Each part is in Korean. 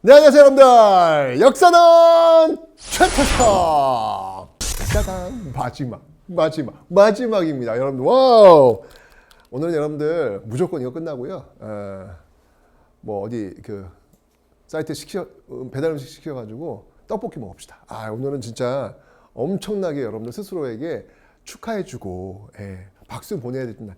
네, 안녕하세요 여러분들. 역사는 최태성. 짜잔, 마지막입니다 여러분들. 와우. 오늘은 여러분들 무조건 이거 끝나고요, 뭐 어디 그 사이트 배달 음식 시켜가지고 떡볶이 먹읍시다. 오늘은 진짜 엄청나게 여러분들 스스로에게 축하해주고, 박수 보내야 될 날.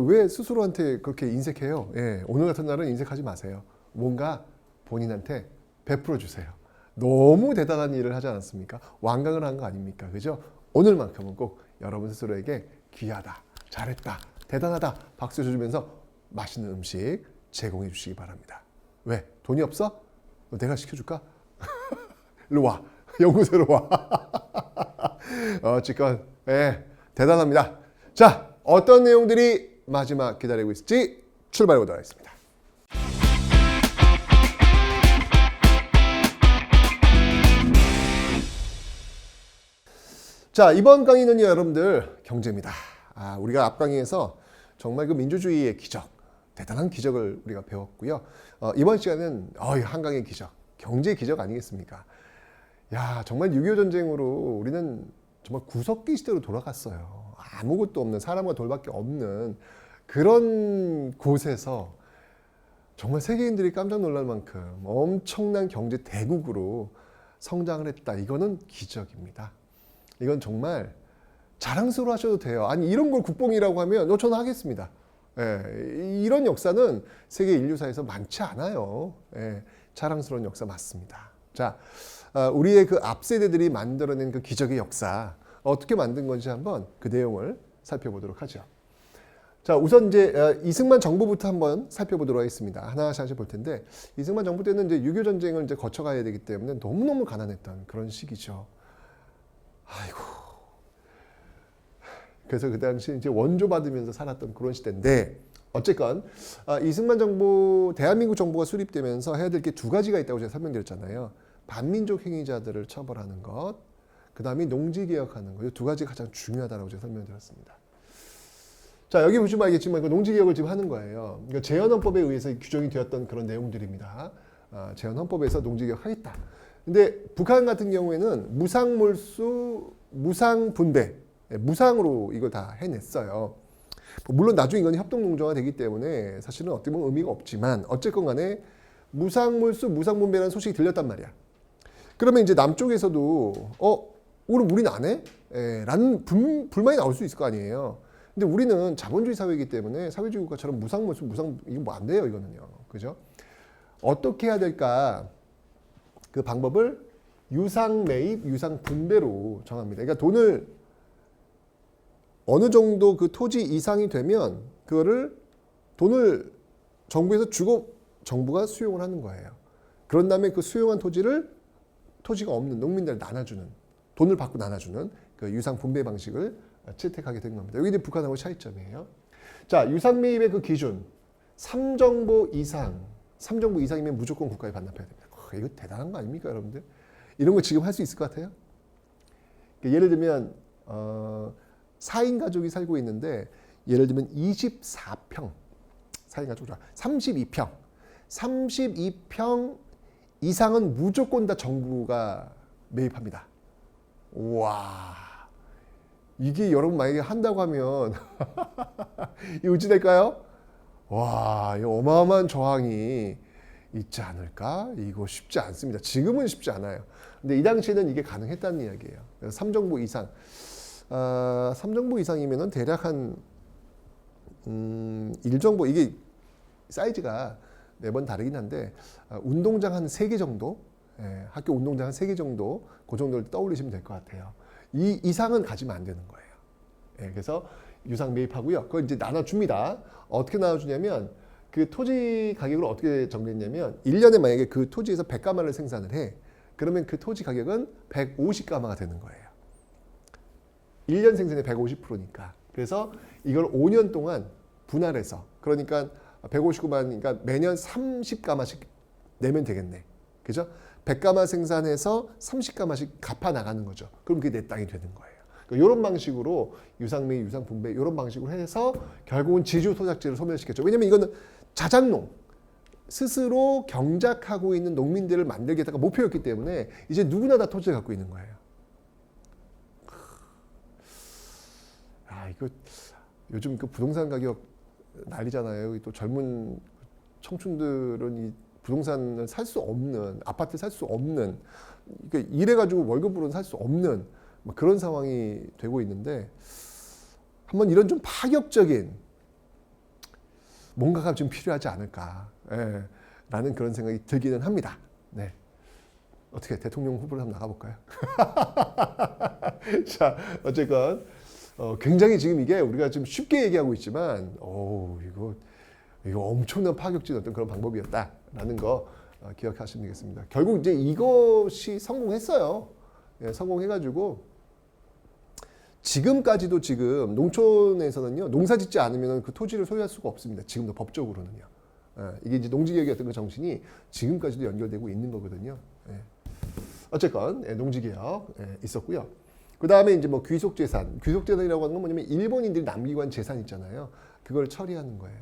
왜 스스로한테 그렇게 인색해요? 오늘 같은 날은 인색하지 마세요. 뭔가 본인한테 베풀어 주세요. 너무 대단한 일을 하지 않았습니까? 완강을 한 거 아닙니까? 그죠? 오늘만큼은 꼭 여러분 스스로에게 귀하다, 잘했다, 대단하다 박수 주면서 맛있는 음식 제공해 주시기 바랍니다. 왜? 돈이 없어? 내가 시켜줄까? 일로 와. 연구소로 와. 어쨌건 대단합니다. 자, 어떤 내용들이 마지막 기다리고 있을지 출발해 보도록 하겠습니다. 자, 이번 강의는요 여러분들 경제입니다. 우리가 앞 강의에서 정말 그 민주주의의 기적, 대단한 기적을 우리가 배웠고요. 이번 시간은 한강의 기적, 경제의 기적 아니겠습니까? 야, 정말 6.25 전쟁으로 우리는 정말 구석기 시대로 돌아갔어요. 아무것도 없는, 사람과 돌밖에 없는 그런 곳에서 정말 세계인들이 깜짝 놀랄 만큼 엄청난 경제 대국으로 성장을 했다. 이거는 기적입니다. 이건 정말 자랑스러워 하셔도 돼요. 아니, 이런 걸 국뽕이라고 하면 저는 하겠습니다. 이런 역사는 세계 인류사에서 많지 않아요. 자랑스러운 역사 맞습니다. 자, 우리의 그 앞세대들이 만들어낸 그 기적의 역사, 어떻게 만든 건지 한번 그 내용을 살펴보도록 하죠. 자, 우선 이제 이승만 정부부터 한번 살펴보도록 하겠습니다. 하나씩 볼 텐데, 이승만 정부 때는 이제 6.25 전쟁을 이제 거쳐가야 되기 때문에 너무너무 가난했던 그런 시기죠. 아이고. 그래서 그 당시 이제 원조 받으면서 살았던 그런 시대인데, 어쨌건 이승만 정부, 대한민국 정부가 수립되면서 해야 될 게 두 가지가 있다고 제가 설명드렸잖아요. 반민족 행위자들을 처벌하는 것, 그 다음에 농지개혁하는 것. 이 두 가지가 가장 중요하다고 제가 설명드렸습니다. 자, 여기 보시면 알겠지만 그 농지개혁을 지금 하는 거예요. 그러니까 재헌헌법에 의해서 규정이 되었던 그런 내용들입니다. 재헌헌법에서 농지개혁 하겠다. 근데 북한 같은 경우에는 무상몰수, 무상분배, 무상으로 이걸 다 해냈어요. 물론 나중에 이건 협동농정화 되기 때문에 사실은 어떻게 보면 의미가 없지만, 어쨌건 간에 무상몰수, 무상분배라는 소식이 들렸단 말이야. 그러면 이제 남쪽에서도 그럼 우리는 안 해? 라는 불만이 나올 수 있을 거 아니에요. 근데 우리는 자본주의 사회이기 때문에 사회주의 국가처럼 무상몰수, 이거 뭐 안 돼요, 이거는요. 그죠? 어떻게 해야 될까? 그 방법을 유상매입, 유상분배로 정합니다. 그러니까 어느 정도 그 토지 이상이 되면 돈을 정부에서 주고 정부가 수용을 하는 거예요. 그런 다음에 그 수용한 토지가 없는 농민들 나눠주는, 돈을 받고 나눠주는 그 유상분배 방식을 채택하게 된 겁니다. 여기 이제 북한하고 차이점이에요. 자, 유상매입의 그 기준, 3정보 이상이면 무조건 국가에 반납해야 됩니다. 이거 대단한 거 아닙니까, 여러분들? 이런 거 지금 할 수 있을 것 같아요? 예를 들면 4인 가족이 살고 있는데, 예를 들면 24평, 4인 가족이라 32평 이상은 무조건 다 정부가 매입합니다. 와, 이게 여러분 만약에 한다고 하면 이거 어찌 될까요? 와, 이 어마어마한 저항이 있지 않을까? 이거 쉽지 않습니다. 지금은 쉽지 않아요. 근데 이 당시에는 이게 가능했다는 이야기예요. 그래서 3정보 이상. 3정보 이상이면은 대략 한 1정보, 이게 사이즈가 매번 다르긴 한데, 운동장 한 3개 정도, 학교 운동장 한 3개 정도, 그 정도를 떠올리시면 될 것 같아요. 이 이상은 가지면 안 되는 거예요. 그래서 유상 매입하고요. 그걸 이제 나눠줍니다. 어떻게 나눠주냐면, 그 토지 가격을 어떻게 정했냐면, 1년에 만약에 그 토지에서 100가마를 생산을 해. 그러면 그 토지 가격은 150가마가 되는 거예요. 1년 생산의 150%니까. 그래서 이걸 5년 동안 분할해서, 그러니까 159만이니까 매년 30가마씩 내면 되겠네. 그죠? 100가마 생산해서 30가마씩 갚아 나가는 거죠. 그럼 그게 내 땅이 되는 거예요. 이런 방식으로 유상매입, 유상분배 이런 방식으로 해서 결국은 지주토작지를 소멸시켰죠. 왜냐면 이거는 자작농, 스스로 경작하고 있는 농민들을 만들겠다가 목표였기 때문에 이제 누구나 다 토지를 갖고 있는 거예요. 아, 이거 요즘 그 부동산 가격 난리잖아요. 또 젊은 청춘들은 이 부동산을 살 수 없는, 아파트 살 수 없는, 그러니까 일해가지고 월급으로는 살 수 없는 그런 상황이 되고 있는데, 한번 이런 좀 파격적인 뭔가가 좀 필요하지 않을까, 예, 라는 그런 생각이 들기는 합니다. 네. 어떻게 대통령 후보를 한번 나가볼까요? 자, 어쨌건 굉장히 지금 이게 우리가 좀 쉽게 얘기하고 있지만, 이거 엄청난 파격적인 어떤 그런 방법이었다라는 거 기억하시면 되겠습니다. 결국 이제 이것이 성공했어요. 예, 성공해가지고 지금까지도 지금 농촌에서는요, 농사 짓지 않으면 그 토지를 소유할 수가 없습니다. 지금도 법적으로는요. 예, 이게 이제 농지개혁이었던 그 정신이 지금까지도 연결되고 있는 거거든요. 예. 어쨌건 농지개혁 있었고요. 그 다음에 이제 뭐 귀속재산, 귀속재산이라고 하는 건 뭐냐면 일본인들이 남기고 한 재산 있잖아요. 그걸 처리하는 거예요.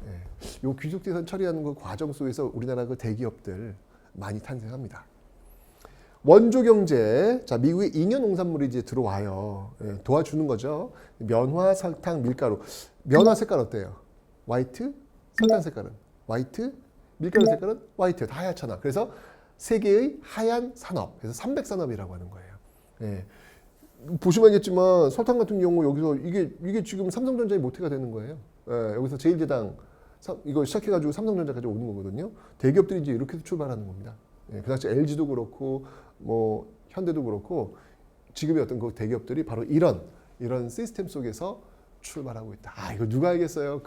예. 요 귀속재산 처리하는 그 과정 속에서 우리나라 그 대기업들 많이 탄생합니다. 원조 경제, 자 미국의 잉여 농산물이 이제 들어와요. 예, 도와주는 거죠. 면화, 설탕, 밀가루. 면화 색깔 어때요? 화이트, 설탕 색깔은 화이트, 밀가루 색깔은 화이트, 다 하얗잖아. 그래서 세계의 하얀 산업, 그래서 300산업이라고 하는 거예요. 예. 보시면 알겠지만 설탕 같은 경우 여기서 이게 지금 삼성전자의 모태가 되는 거예요. 예, 여기서 제일제당 이거 시작해가지고 삼성전자까지 오는 거거든요. 대기업들이 이제 이렇게 출발하는 겁니다. 예, 그 당시 LG도 그렇고 뭐 현대도 그렇고 지금의 어떤 그 대기업들이 바로 이런 시스템 속에서 출발하고 있다. 아, 이거 누가 알겠어요?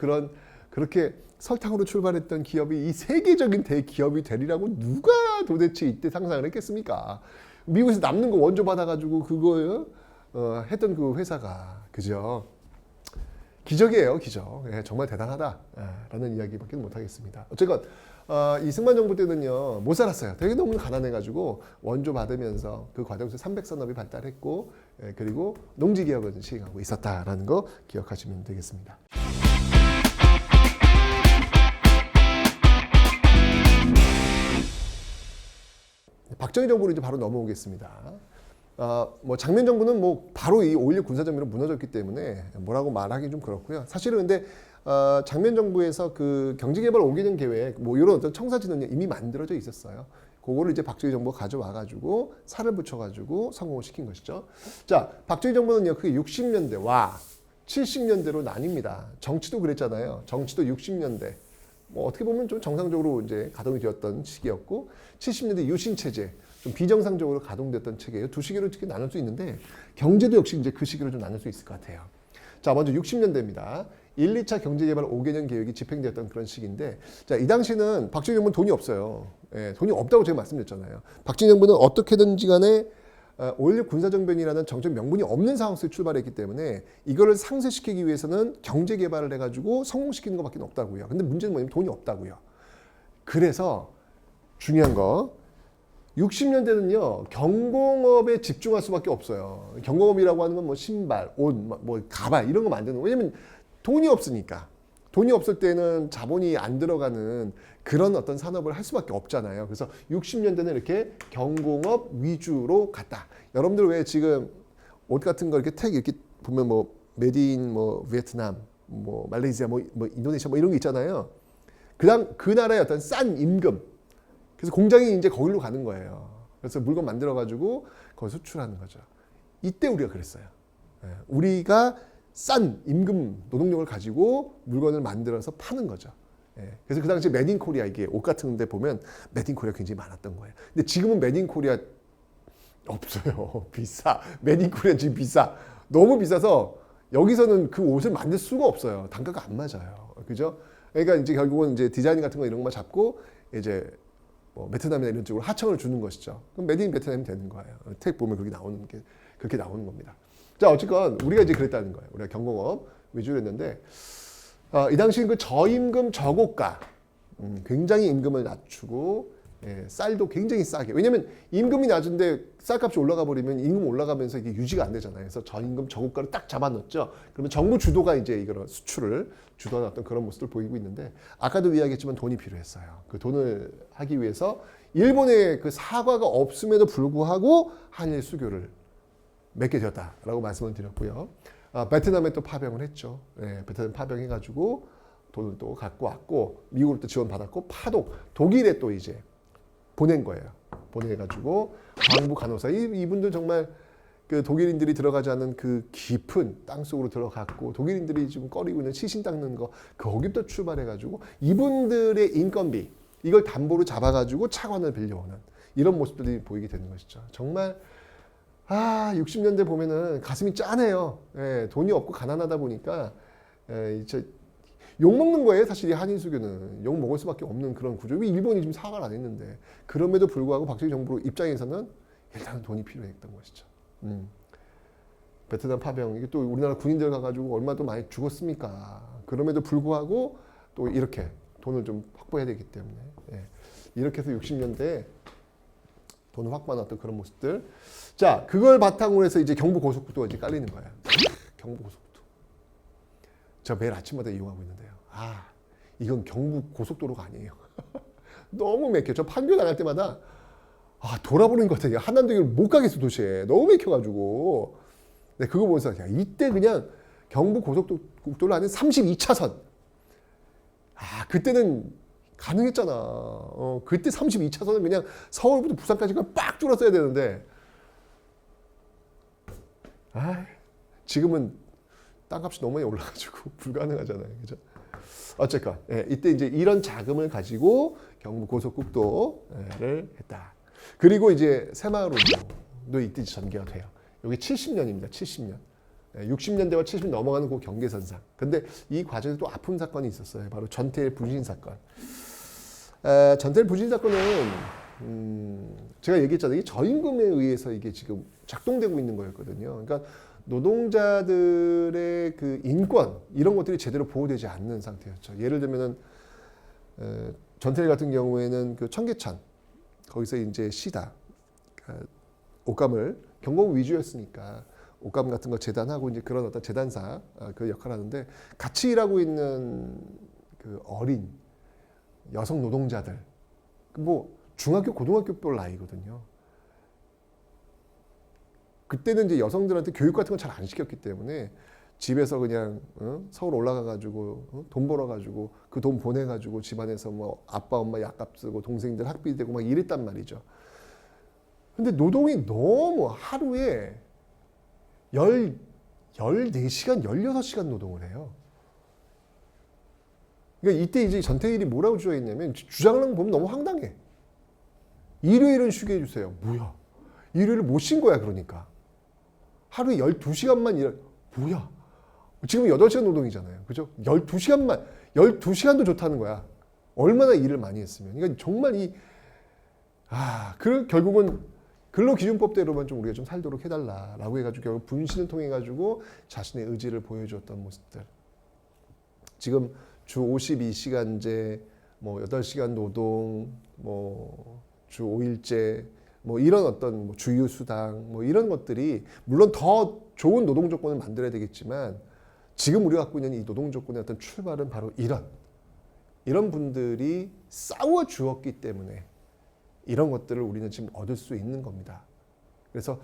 그렇게 설탕으로 출발했던 기업이 이 세계적인 대기업이 되리라고 누가 도대체 이때 상상을 했겠습니까? 미국에서 남는 거 원조 받아가지고 그거 했던 그 회사가, 그죠? 기적이에요, 기적. 예, 정말 대단하다라는 이야기밖에 못하겠습니다. 어쨌건 이승만 정부 때는요 못 살았어요. 되게 너무 가난해가지고 원조 받으면서 그 과정에서 300산업이 발달했고, 예, 그리고 농지개혁을 시행하고 있었다라는 거 기억하시면 되겠습니다. 박정희 정부로 이제 바로 넘어오겠습니다. 뭐 장면 정부는 뭐 바로 이 5.16 군사정비로 무너졌기 때문에 뭐라고 말하기 좀 그렇고요. 사실은 근데 장면 정부에서 그 경제개발 5개년 계획 뭐 이런 어떤 청사진은 이미 만들어져 있었어요. 그거를 이제 박정희 정부가 가져와가지고 살을 붙여가지고 성공을 시킨 것이죠. 자, 박정희 정부는요, 그게 60년대와 70년대로 나뉩니다. 정치도 그랬잖아요. 정치도 60년대. 뭐 어떻게 보면 좀 정상적으로 이제 가동이 되었던 시기였고, 70년대 유신 체제, 좀 비정상적으로 가동됐던 체계예요. 두 시기로 이렇게 나눌 수 있는데 경제도 역시 이제 그 시기로 좀 나눌 수 있을 것 같아요. 자, 먼저 60년대입니다. 1, 2차 경제개발 5개년 계획이 집행되었던 그런 시기인데, 자, 이 당시는 박정희 정부는 돈이 없어요. 예, 돈이 없다고 제가 말씀드렸잖아요. 박정희 정부는 어떻게든지 간에 5.16 군사정변이라는 정책 명분이 없는 상황 속에 출발했기 때문에 이거를 상쇄시키기 위해서는 경제개발을 해가지고 성공시키는 것밖에 없다고요. 근데 문제는 뭐냐면 돈이 없다고요. 그래서 중요한 거, 60년대는요 경공업에 집중할 수밖에 없어요. 경공업이라고 하는 건 뭐 신발, 옷, 뭐 가발 이런 거 만드는 거. 왜냐면 돈이 없으니까. 돈이 없을 때는 자본이 안 들어가는 그런 어떤 산업을 할 수밖에 없잖아요. 그래서 60년대는 이렇게 경공업 위주로 갔다. 여러분들 왜 지금 옷 같은 거 이렇게 택 이렇게 보면 뭐 메디인 뭐 베트남, 뭐 말레이시아, 뭐 인도네시아 뭐 이런 게 있잖아요. 그다음 그 나라의 어떤 싼 임금. 그래서 공장이 이제 거기로 가는 거예요. 그래서 물건 만들어가지고 거기 수출하는 거죠. 이때 우리가 그랬어요. 우리가 싼 임금 노동력을 가지고 물건을 만들어서 파는 거죠. 그래서 그 당시 메드 인 코리아, 이게 옷 같은 데 보면 메드 인 코리아 굉장히 많았던 거예요. 근데 지금은 메드 인 코리아 없어요. 비싸. 메드 인 코리아 지금 비싸. 너무 비싸서 여기서는 그 옷을 만들 수가 없어요. 단가가 안 맞아요. 그죠? 그러니까 이제 결국은 이제 디자인 같은 거 이런 것만 잡고 이제 뭐 베트남이나 이런 쪽으로 하청을 주는 것이죠. 그럼 메드 인 베트남이 되는 거예요. 택 보면 그렇게 나오는 겁니다. 자, 어쨌건 우리가 이제 그랬다는 거예요. 우리가 경공업 위주로 했는데, 이 당시엔 그 저임금 저고가, 굉장히 임금을 낮추고 예, 쌀도 굉장히 싸게. 왜냐면 임금이 낮은데 쌀값이 올라가 버리면 임금 올라가면서 이게 유지가 안 되잖아요. 그래서 저임금 저고가를 딱 잡아놓죠. 그러면 정부 주도가 이제 이런 수출을 주도하는 어떤 그런 모습을 보이고 있는데, 아까도 이야기했지만 돈이 필요했어요. 그 돈을 하기 위해서 일본의 그 사과가 없음에도 불구하고 한일 수교를 맺게 되었다라고 말씀을 드렸고요. 베트남에 또 파병을 했죠. 예, 베트남 파병해가지고 돈을 또 갖고 왔고, 미국으로 또 지원받았고, 독일에 또 이제 보낸 거예요. 보내가지고 광부 간호사, 이분들 정말 그 독일인들이 들어가지 않는 그 깊은 땅 속으로 들어갔고, 독일인들이 지금 꺼리고 있는 시신 닦는 거, 거기부터 출발해가지고 이분들의 인건비 이걸 담보로 잡아가지고 차관을 빌려오는 이런 모습들이 보이게 되는 것이죠. 정말 60년대 보면은 가슴이 짠해요. 예, 돈이 없고 가난하다 보니까 욕 먹는 거예요. 사실 이 한일 수교는 욕 먹을 수밖에 없는 그런 구조. 일본이 지금 사과를 안 했는데, 그럼에도 불구하고 박정희 정부 입장에서는 일단은 돈이 필요했던 것이죠. 베트남 파병, 이게 또 우리나라 군인들 가가지고 얼마나 또 많이 죽었습니까? 그럼에도 불구하고 또 이렇게 돈을 좀 확보해야 되기 때문에, 예, 이렇게 해서 60년대에 돈을 확보하는 어떤 그런 모습들. 자, 그걸 바탕으로 해서 이제 경부 고속도로가 이제 깔리는 거예요. 경부 고속도로. 제가 매일 아침마다 이용하고 있는데요. 이건 경부 고속도로가 아니에요. 너무 막혀. 저 판교 나갈 때마다 돌아보는 것 같아요. 한남대교를 못 가겠어 도시에. 너무 막혀가지고. 네, 그거 보면서 이때 그냥 경부 고속도로 안에 32차선. 그때는 가능했잖아. 그때 32차선은 그냥 서울부터 부산까지 빡 줄었어야 되는데, 지금은 땅값이 너무 많이 올라가지고 불가능하잖아요. 그죠? 어쨌건, 예, 이때 이제 이런 자금을 가지고 경부 고속국도를 했다. 그리고 이제 새마을운동도 이때 전개가 돼요. 여기 70년입니다. 70년. 60년대와 70년 넘어가는 그 경계선상. 근데 이 과정에 또 아픈 사건이 있었어요. 바로 전태일 부신 사건. 전태일 부신 사건은 제가 얘기했잖아요. 이게 저임금에 의해서 이게 지금 작동되고 있는 거였거든요. 그러니까 노동자들의 그 인권 이런 것들이 제대로 보호되지 않는 상태였죠. 예를 들면은 전태일 같은 경우에는 그 청계천 거기서 이제 시다 옷감을 경공 위주였으니까 옷감 같은 거 재단하고 이제 그런 어떤 재단사 그 역할을 하는데, 같이 일하고 있는 그 어린 여성 노동자들, 뭐 중학교 고등학교별 나이거든요. 그때는 이제 여성들한테 교육 같은 거 잘 안 시켰기 때문에 집에서 그냥 서울 올라가가지고 돈 벌어가지고 그 돈 보내가지고 집안에서 뭐 아빠 엄마 약값 쓰고 동생들 학비 되고 막 이랬단 말이죠. 근데 노동이 너무 하루에 14시간, 16시간 노동을 해요. 그러니까 이때 이제 전태일이 뭐라고 주장했냐면, 주장을 보면 너무 황당해. 일요일은 쉬게 해주세요. 뭐야? 일요일을 못 쉰 거야, 그러니까. 하루에 12시간만 뭐야? 지금 8시간 노동이잖아요. 그죠? 12시간도 좋다는 거야. 얼마나 일을 많이 했으면. 그러니까 정말 결국은 근로기준법대로만 좀 우리가 좀 살도록 해달라라고 해가지고 결국 분신을 통해 가지고 자신의 의지를 보여주었던 모습들. 지금 주 52시간제, 뭐 8시간 노동, 뭐 주 5일제, 뭐 이런 어떤 뭐 주휴수당, 뭐 이런 것들이 물론 더 좋은 노동 조건을 만들어야 되겠지만, 지금 우리가 갖고 있는 이 노동 조건의 어떤 출발은 바로 이런 분들이 싸워 주었기 때문에 이런 것들을 우리는 지금 얻을 수 있는 겁니다. 그래서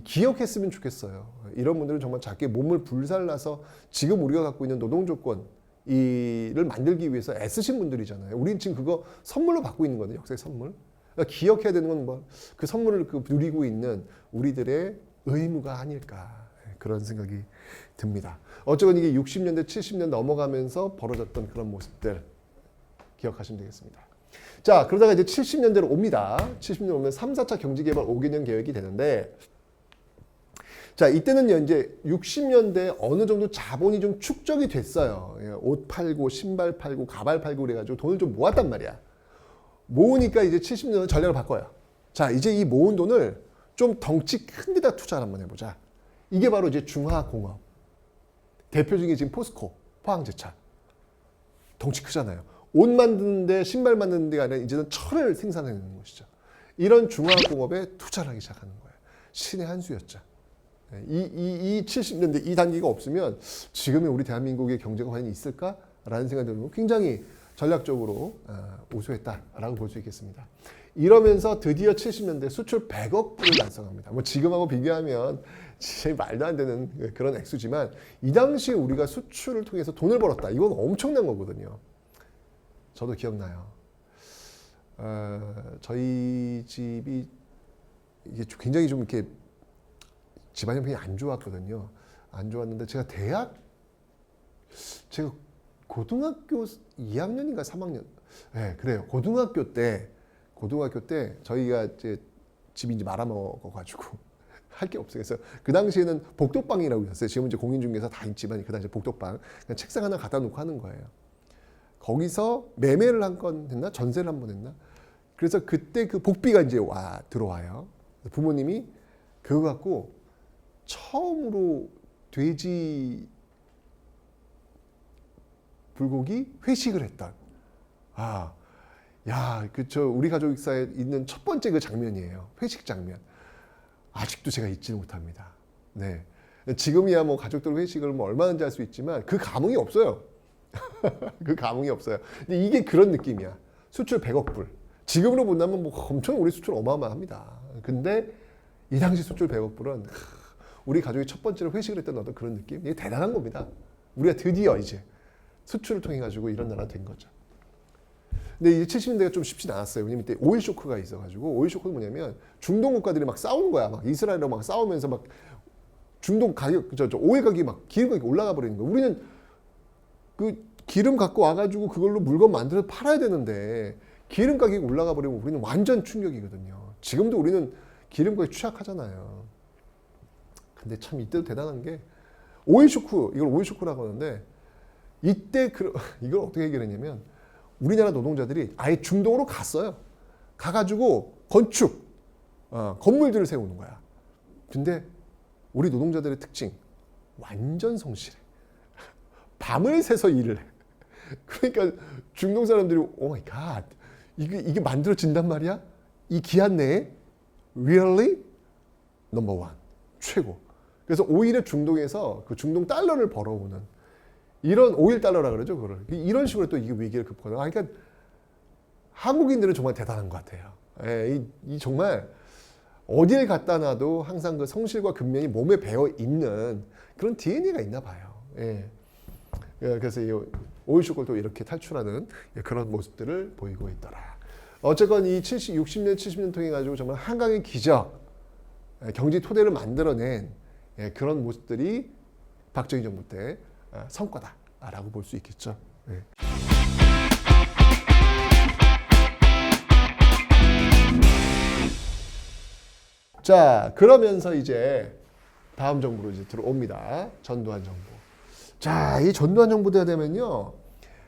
기억했으면 좋겠어요. 이런 분들은 정말 자기 몸을 불살라서 지금 우리가 갖고 있는 노동 조건 이를 만들기 위해서 애쓰신 분들이잖아요. 우리는 지금 그거 선물로 받고 있는 거거든요. 역사의 선물. 그러니까 기억해야 되는 건 뭐 그 선물을 누리고 있는 우리들의 의무가 아닐까, 그런 생각이 듭니다. 어쩌건 이게 60년대, 70년 넘어가면서 벌어졌던 그런 모습들 기억하시면 되겠습니다. 자, 그러다가 이제 70년대로 옵니다. 70년 오면 3, 4차 경제개발 5개년 계획이 되는데, 자, 이때는 이제 60년대 어느 정도 자본이 좀 축적이 됐어요. 옷 팔고, 신발 팔고, 가발 팔고 그래가지고 돈을 좀 모았단 말이야. 모으니까 이제 70년은 전략을 바꿔요. 자, 이제 이 모은 돈을 좀 덩치 큰 데다 투자를 한번 해보자. 이게 바로 이제 중화공업. 대표 중에 지금 포스코, 포항제철. 덩치 크잖아요. 옷 만드는데 신발 만드는 데가 아니라 이제는 철을 생산해내는 것이죠. 이런 중화공업에 투자를 하기 시작하는 거예요. 신의 한 수였죠. 이 70년대 이 단계가 없으면 지금의 우리 대한민국의 경제가 과연 있을까라는 생각이 들면 굉장히 전략적으로 우수했다라고 볼 수 있겠습니다. 이러면서 드디어 70년대 수출 100억 불을 달성합니다. 뭐 지금하고 비교하면 진짜 말도 안 되는 그런 액수지만 이 당시에 우리가 수출을 통해서 돈을 벌었다. 이건 엄청난 거거든요. 저도 기억나요. 저희 집이 이게 굉장히 좀 이렇게 집안 형편이 안 좋았거든요. 안 좋았는데 제가 고등학교 2학년인가 3학년, 네, 그래요. 고등학교 때 저희가 이제 집이 이제 말아먹어가지고 할 게 없어요. 그래서 그 당시에는 복덕방이라고 있었어요. 지금은 이제 공인중개사 다 있지만 그 당시에 복덕방, 그냥 책상 하나 갖다 놓고 하는 거예요. 거기서 매매를 한 건 했나? 전세를 한 번 했나? 그래서 그때 그 복비가 이제 들어와요. 부모님이 그거 갖고 처음으로 돼지 불고기 회식을 했던. 우리 가족사에 있는 첫 번째 그 장면이에요. 회식 장면. 아직도 제가 잊지를 못합니다. 네. 지금이야 뭐 가족들 회식을 뭐 얼마든지 할 수 있지만 그 감흥이 없어요. 그 감흥이 없어요. 근데 이게 그런 느낌이야. 수출 100억 불. 지금으로 본다면 뭐 엄청 우리 수출 어마어마합니다. 근데 이 당시 수출 100억 불은 우리 가족이 첫 번째로 회식을 했던 어떤 그런 느낌? 이게 대단한 겁니다. 우리가 드디어 이제 수출을 통해 가지고 이런 나라가 된 거죠. 근데 이제 70년대가 좀 쉽진 않았어요. 왜냐면 이때 오일 쇼크가 있어가지고, 오일 쇼크는 뭐냐면 중동 국가들이 막 싸우는 거야. 막 이스라엘하고 막 싸우면서 막 중동 가격, 오일 가격이 막 기름 가격이 올라가 버리는 거야. 우리는 그 기름 갖고 와가지고 그걸로 물건 만들어서 팔아야 되는데 기름 가격이 올라가 버리면 우리는 완전 충격이거든요. 지금도 우리는 기름 가격에 취약하잖아요. 근데 참 이때도 대단한 게 오일 쇼크, 이걸 오일 쇼크라고 하는데 이때 이걸 어떻게 해결했냐면 우리나라 노동자들이 아예 중동으로 갔어요. 가가지고 건축, 건물들을 세우는 거야. 근데 우리 노동자들의 특징, 완전 성실해. 밤을 새서 일을 해. 그러니까 중동 사람들이 오 마이 갓, 이게 만들어진단 말이야? 이 기한 내에? Really? 넘버 원. 최고. 그래서 오히려 중동에서 그 중동 달러를 벌어오는 이런 오일 달러라 그러죠, 그거를. 이런 식으로 또 이게 위기를 극복하는. 그러니까 한국인들은 정말 대단한 것 같아요. 예, 이 정말 어디를 갖다 놔도 항상 그 성실과 근면이 몸에 배어 있는 그런 DNA가 있나 봐요. 예. 그래서 이 오일 쇼크를 또 이렇게 탈출하는 그런 모습들을 보이고 있더라. 어쨌건 이 60년, 70년 통해 가지고 정말 한강의 기적, 경제 토대를 만들어낸 그런 모습들이 박정희 정부 때 성과다라고 볼 수 있겠죠. 네. 자, 그러면서 이제 다음 정부로 이제 들어옵니다. 전두환 정부. 자, 이 전두환 정부 때 되면요,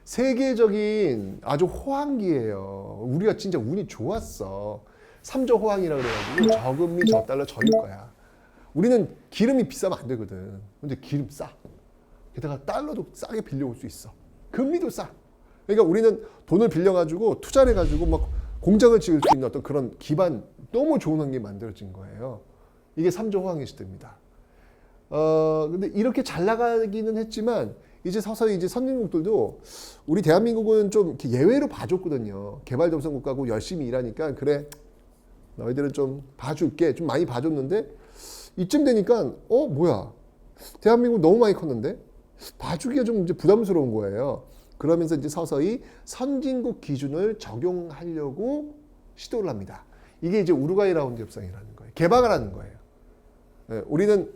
세계적인 아주 호황기예요. 우리가 진짜 운이 좋았어. 3조 호황이라 그래가지고 저금리, 저달러, 저유가야. 우리는 기름이 비싸면 안 되거든. 근데 기름 싸. 게다가 달러도 싸게 빌려올 수 있어. 금리도 싸. 그러니까 우리는 돈을 빌려가지고 투자를 해가지고 막 공장을 지을 수 있는 어떤 그런 기반, 너무 좋은 환경이 만들어진 거예요. 이게 3조 호황의 시대입니다. 근데 이렇게 잘 나가기는 했지만 이제 서서히 이제 선진국들도 우리 대한민국은 좀 이렇게 예외로 봐줬거든요. 개발도상국가고 열심히 일하니까 그래, 너희들은 좀 봐줄게. 좀 많이 봐줬는데 이쯤 되니까 뭐야, 대한민국 너무 많이 컸는데 봐주기가 좀 이제 부담스러운 거예요. 그러면서 이제 서서히 선진국 기준을 적용하려고 시도를 합니다. 이게 이제 우루과이 라운드 협상이라는 거예요. 개방을 하는 거예요. 우리는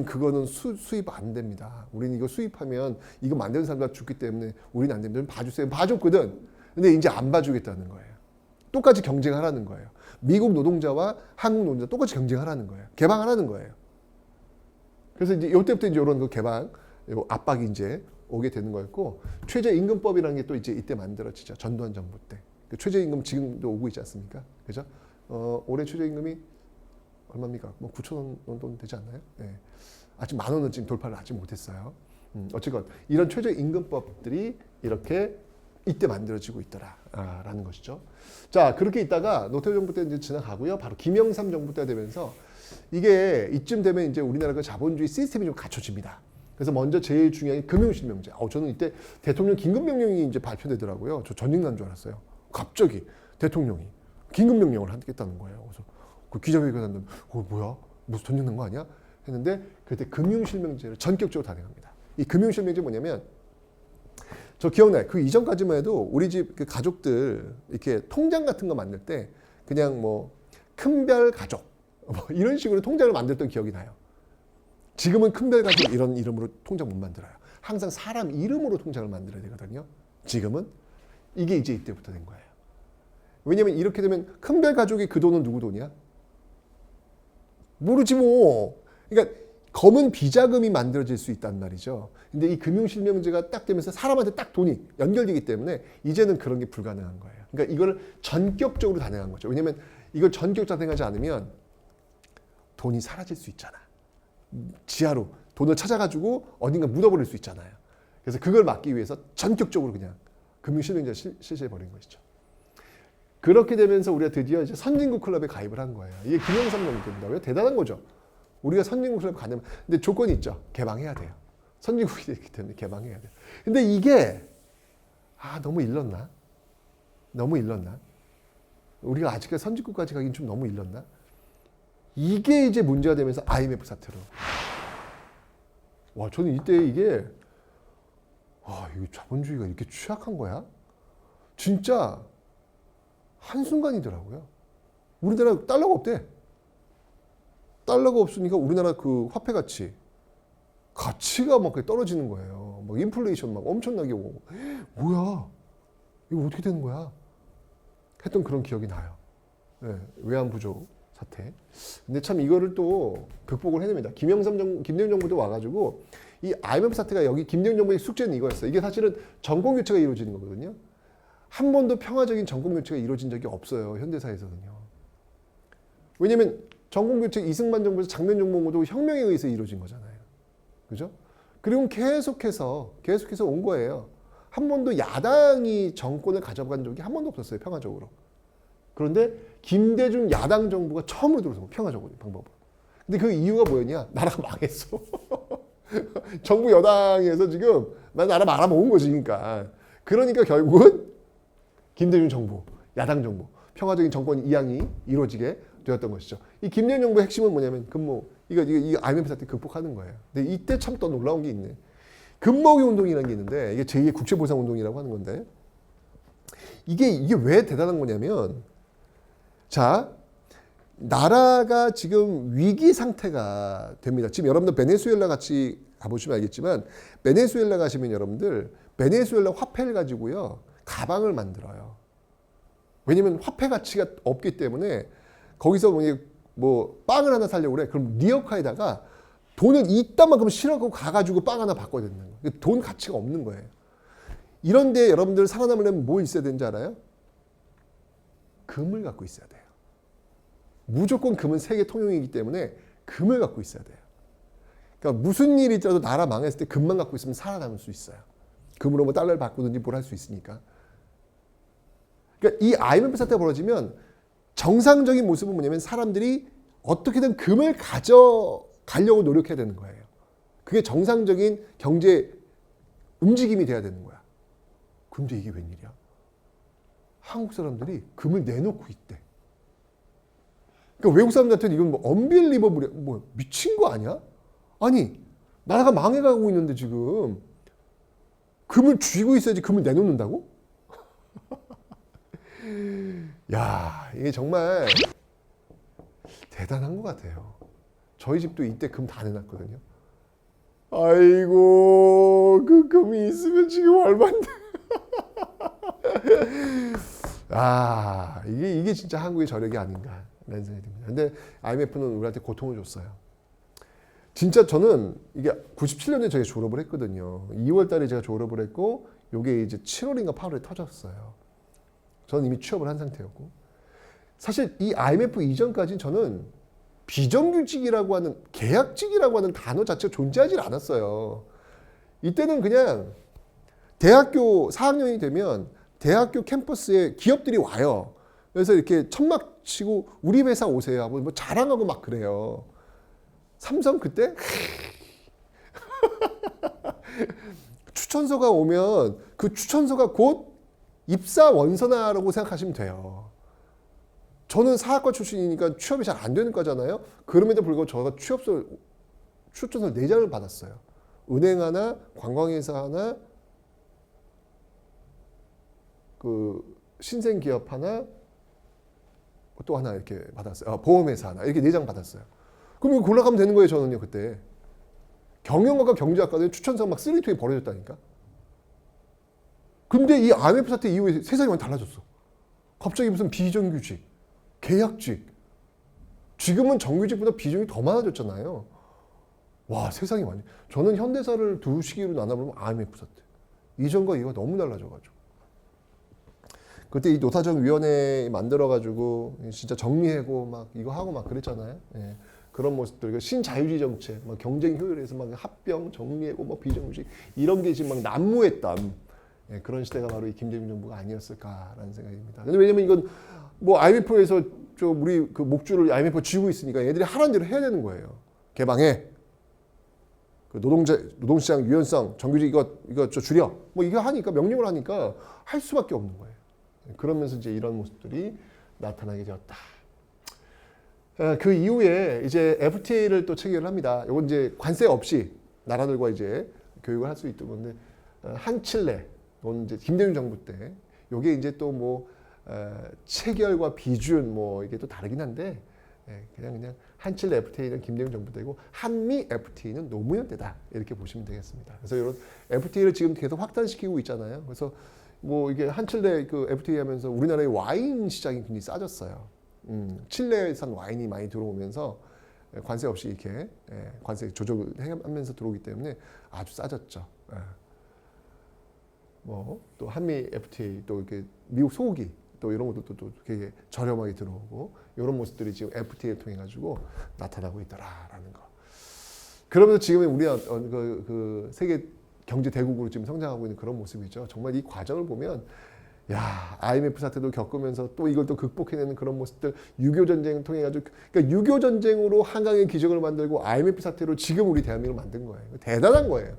그거는 수입 안 됩니다. 우리는 이거 수입하면 이거 만드는 사람들 죽기 때문에 우리는 안 됩니다. 봐주세요. 봐줬거든. 근데 이제 안 봐주겠다는 거예요. 똑같이 경쟁하라는 거예요. 미국 노동자와 한국 노동자 똑같이 경쟁하라는 거예요. 개방하라는 거예요. 그래서 이제 이때부터 이제 이런 그 개방, 압박이 이제 오게 되는 거였고, 최저임금법이라는 게 또 이제 이때 만들어지죠. 전두환 정부 때. 그 최저임금 지금도 오고 있지 않습니까? 그죠? 올해 최저임금이 얼마입니까? 뭐 9,000원 정도 되지 않나요? 네. 아직 10,000원은 지금 돌파를 아직 못했어요. 어쨌건 이런 최저임금법들이 이렇게 이때 만들어지고 있더라라는 것이죠. 자, 그렇게 있다가 노태우 정부 때 이제 지나가고요. 바로 김영삼 정부 때 되면서 이게 이쯤 되면 이제 우리나라가 자본주의 시스템이 좀 갖춰집니다. 그래서 먼저 제일 중요한 게 금융실명제. 저는 이때 대통령 긴급명령이 이제 발표되더라고요. 저 전쟁 난 줄 알았어요. 갑자기 대통령이 긴급명령을 하겠다는 거예요. 그래서 그 기자회견 하는데 뭐야? 무슨 전쟁 난 거 아니야? 했는데 그때 금융실명제를 전격적으로 단행합니다. 이 금융실명제 뭐냐면 저 기억나요. 그 이전까지만 해도 우리 집 그 가족들 이렇게 통장 같은 거 만들 때 그냥 뭐 큰별 가족 뭐 이런 식으로 통장을 만들었던 기억이 나요. 지금은 큰별 가족 이런 이름으로 통장 못 만들어요. 항상 사람 이름으로 통장을 만들어야 되거든요. 지금은 이게 이제 이때부터 된 거예요. 왜냐면 이렇게 되면 큰별 가족의 그 돈은 누구 돈이야? 모르지 뭐. 그러니까 검은 비자금이 만들어질 수 있단 말이죠. 근데 이 금융실명제가 딱 되면서 사람한테 딱 돈이 연결되기 때문에 이제는 그런 게 불가능한 거예요. 그러니까 이걸 전격적으로 단행한 거죠. 왜냐면 이걸 전격적으로 단행하지 않으면 돈이 사라질 수 있잖아. 지하로 돈을 찾아가지고 어딘가 묻어버릴 수 있잖아요. 그래서 그걸 막기 위해서 전격적으로 그냥 금융실명제를 실시해버린 것이죠. 그렇게 되면서 우리가 드디어 이제 선진국 클럽에 가입을 한 거예요. 이게 김영삼 정부입니다. 대단한 거죠. 우리가 선진국 클럽에 가려면 근데 조건이 있죠. 개방해야 돼요. 선진국이 됐기 때문에 개방해야 돼요. 근데 이게 너무 일렀나? 너무 일렀나? 우리가 아직까지 선진국까지 가긴 좀 너무 일렀나? 이게 이제 문제가 되면서 IMF 사태로. 와, 저는 이때 이게 이거 자본주의가 이렇게 취약한 거야? 진짜 한순간이더라고요. 우리나라 달러가 없대. 달러가 없으니까 우리나라 그 화폐 가치가 막 떨어지는 거예요. 막 인플레이션 막 엄청나게 오고. 뭐야? 이거 어떻게 되는 거야? 했던 그런 기억이 나요. 네, 외환 부족 사태. 근데 참 이거를 또 극복을 해냅니다. 김대중 정부도 와가지고 이 IMF 사태가 여기 김대중 정부의 숙제는 이거였어요. 이게 사실은 정권 교체가 이루어지는 거거든요. 한 번도 평화적인 정권 교체가 이루어진 적이 없어요. 현대사에서는요. 왜냐면 정권 교체 이승만 정부에서 장면 정부도 혁명에 의해서 이루어진 거잖아요. 그죠? 그리고 계속해서 온 거예요. 한 번도 야당이 정권을 가져간 적이 한 번도 없었어요. 평화적으로. 그런데 김대중 야당 정부가 처음으로 들어서 평화적으로 방법으로. 근데 그 이유가 뭐였냐? 나라가 망했어. 정부 여당에서 지금 나라 말아먹은 거지. 그러니까 결국은 김대중 정부, 야당 정부, 평화적인 정권 이양이 이루어지게 되었던 것이죠. 이 김대중 정부의 핵심은 뭐냐면 이거 IMF 사태 극복하는 거예요. 근데 이때 참 또 놀라운 게 있네. 금모기 운동이라는 게 있는데 이게 제2의 국채보상 운동이라고 하는 건데 이게 왜 대단한 거냐면 자 나라가 지금 위기 상태가 됩니다. 지금 여러분들 베네수엘라 같이 가보시면 알겠지만 베네수엘라 가시면 여러분들 베네수엘라 화폐를 가지고요 가방을 만들어요. 왜냐면 화폐 가치가 없기 때문에 거기서 뭐 빵을 하나 사려고 그래. 그럼 리어카에다가 돈을 이딴만큼 실어갖고 가가지고 빵 하나 바꿔야 되는 거예요. 돈 가치가 없는 거예요. 이런데 여러분들 살아남으려면 뭐 있어야 되는지 알아요? 금을 갖고 있어야 돼요. 무조건 금은 세계 통용이기 때문에 금을 갖고 있어야 돼요. 그러니까 무슨 일이 있더라도 나라 망했을 때 금만 갖고 있으면 살아남을 수 있어요. 금으로 뭐 달러를 바꾸든지 뭘 할 수 있으니까. 그러니까 이 IMF 사태가 벌어지면 정상적인 모습은 뭐냐면 사람들이 어떻게든 금을 가져가려고 노력해야 되는 거예요. 그게 정상적인 경제 움직임이 돼야 되는 거야. 근데 이게 웬일이야? 한국 사람들이 금을 내놓고 있대. 그러니까 외국 사람들한테는 이건 뭐 언빌리버블이야. 뭐 미친 거 아니야? 아니 나라가 망해가고 있는데 지금 금을 쥐고 있어야지 금을 내놓는다고? 야 이게 정말 대단한 것 같아요. 저희 집도 이때 금 다 내놨거든요. 아이고 그 금이 있으면 지금 얼마인데. 이게 진짜 한국의 저력이 아닌가 라는 생각이 듭니다. 근데 IMF는 우리한테 고통을 줬어요. 진짜 저는 이게 97년에 제가 졸업을 했거든요. 2월 달에 제가 졸업을 했고 이게 이제 7월인가 8월에 터졌어요. 저는 이미 취업을 한 상태였고 사실 이 IMF 이전까지는 저는 비정규직이라고 하는 계약직이라고 하는 단어 자체가 존재하지 않았어요. 이때는 그냥 대학교 4학년이 되면 대학교 캠퍼스에 기업들이 와요. 그래서 이렇게 천막 치고 우리 회사 오세요 하고 뭐 자랑하고 막 그래요. 삼성 그때 추천서가 오면 그 추천서가 곧 입사 원서나라고 생각하시면 돼요. 저는 사학과 출신이니까 취업이 잘 안 되는 거잖아요. 그럼에도 불구하고 제가 추천서 4장을 받았어요. 은행 하나, 관광회사 하나, 그 신생기업 하나, 또 하나 이렇게 받았어요. 보험회사 하나 이렇게 4장 받았어요. 그럼 이거 골라가면 되는 거예요. 저는요 그때 경영학과 경제학과에 추천서 막 쓰레기통에 버려졌다니까. 근데 이 IMF 사태 이후에 세상이 많이 달라졌어. 갑자기 무슨 비정규직, 계약직, 지금은 정규직보다 비중이 더 많아졌잖아요. 와 세상이 많이. 저는 현대사를 두 시기로 나눠보면 IMF 사태. 이전과 이거 너무 달라져가지고. 그때 이 노사정위원회 만들어가지고 진짜 정리하고 막 이거 하고 막 그랬잖아요. 예. 그런 모습들, 신자유주의 정책, 막 경쟁 효율에서 막 합병 정리하고 막 비정규직 이런 게 지금 막 난무했던 예, 그런 시대가 바로 이 김대중 정부가 아니었을까라는 생각입니다. 근데 왜냐면 이건 뭐 IMF에서 우리 그 목줄을 IMF 쥐고 있으니까 얘들이 하라는 대로 해야 되는 거예요. 개방해. 그 노동시장 유연성, 정규직 이거 줄여. 뭐 이거 하니까 명령을 하니까 할 수밖에 없는 거예요. 그러면서 이제 이런 모습들이 나타나게 되었다. 그 이후에 이제 FTA를 또 체결을 합니다. 이건 이제 관세 없이 나라들과 이제 교육을 할 수 있던 건데 한칠레, 이건 이제 김대중 정부 때 이게 이제 또 뭐 체결과 비준 뭐 이게 또 다르긴 한데 그냥 한칠레 FTA는 김대중 정부 때고 한미 FTA는 노무현 때다 이렇게 보시면 되겠습니다. 그래서 이런 FTA를 지금 계속 확산시키고 있잖아요. 그래서 뭐 이게 한칠레 그 FTA 하면서 우리나라의 와인 시장이 굉장히 싸졌어요. 칠레산 와인이 많이 들어오면서 관세 없이 이렇게 관세 조정을 하면서 들어오기 때문에 아주 싸졌죠. 뭐 또 한미 FTA 또 이렇게 미국 소고기 또 이런 것도 또 되게 저렴하게 들어오고 이런 모습들이 지금 FTA를 통해 가지고 나타나고 있더라라는 거. 그러면서 지금 우리가 그 세계 경제 대국으로 지금 성장하고 있는 그런 모습이죠. 정말 이 과정을 보면 야, IMF 사태도 겪으면서 또 이걸 또 극복해내는 그런 모습들, 6.25 전쟁을 통해 가지고, 그러니까 6.25 전쟁으로 한강의 기적을 만들고 IMF 사태로 지금 우리 대한민국을 만든 거예요. 대단한 거예요.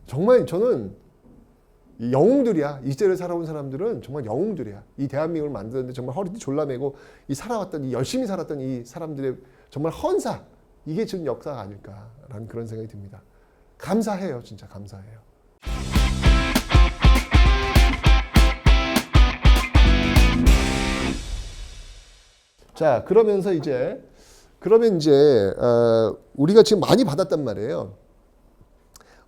정말 저는 영웅들이야. 이 시대를 살아온 사람들은 정말 영웅들이야. 이 대한민국을 만드는데 정말 허리띠 졸라매고 이 열심히 살았던 이 사람들의 정말 헌사, 이게 지금 역사가 아닐까라는 그런 생각이 듭니다. 감사해요. 진짜 감사해요. 자, 그러면 이제 우리가 지금 많이 받았단 말이에요.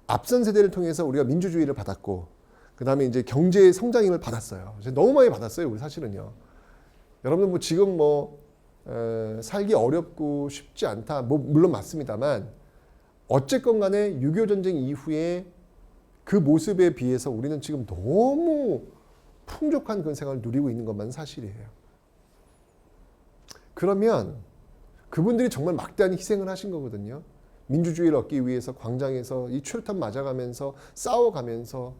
앞선 세대를 통해서 우리가 민주주의를 받았고, 그 다음에 이제 경제 성장을 받았어요. 너무 많이 받았어요, 우리 사실은요. 여러분들 뭐 지금 살기 어렵고 쉽지 않다. 뭐 물론 맞습니다만, 어쨌건 간에 6.25 전쟁 이후에 그 모습에 비해서 우리는 지금 너무 풍족한 그런 생활을 누리고 있는 것만 사실이에요. 그러면 그분들이 정말 막대한 희생을 하신 거거든요. 민주주의를 얻기 위해서 광장에서 이 출탄 맞아가면서 싸워가면서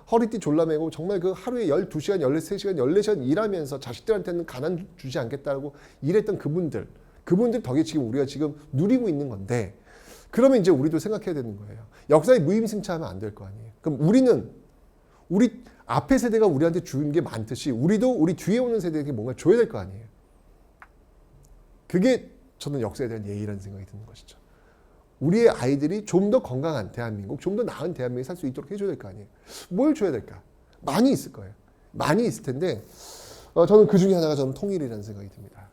허리띠 졸라매고 정말 그 하루에 12시간, 13시간, 14시간 일하면서 자식들한테는 가난 주지 않겠다고 일했던 그분들 덕에 지금 우리가 지금 누리고 있는 건데 그러면 이제 우리도 생각해야 되는 거예요. 역사에 무임승차하면 안 될 거 아니에요. 그럼 우리 앞에 세대가 우리한테 준 게 많듯이 우리도 우리 뒤에 오는 세대에게 뭔가 줘야 될 거 아니에요. 그게 저는 역사에 대한 예의라는 생각이 드는 것이죠. 우리의 아이들이 좀 더 건강한 대한민국, 좀 더 나은 대한민국에 살 수 있도록 해줘야 될 거 아니에요. 뭘 줘야 될까? 많이 있을 거예요. 많이 있을 텐데 저는 그 중에 하나가 저는 통일이라는 생각이 듭니다.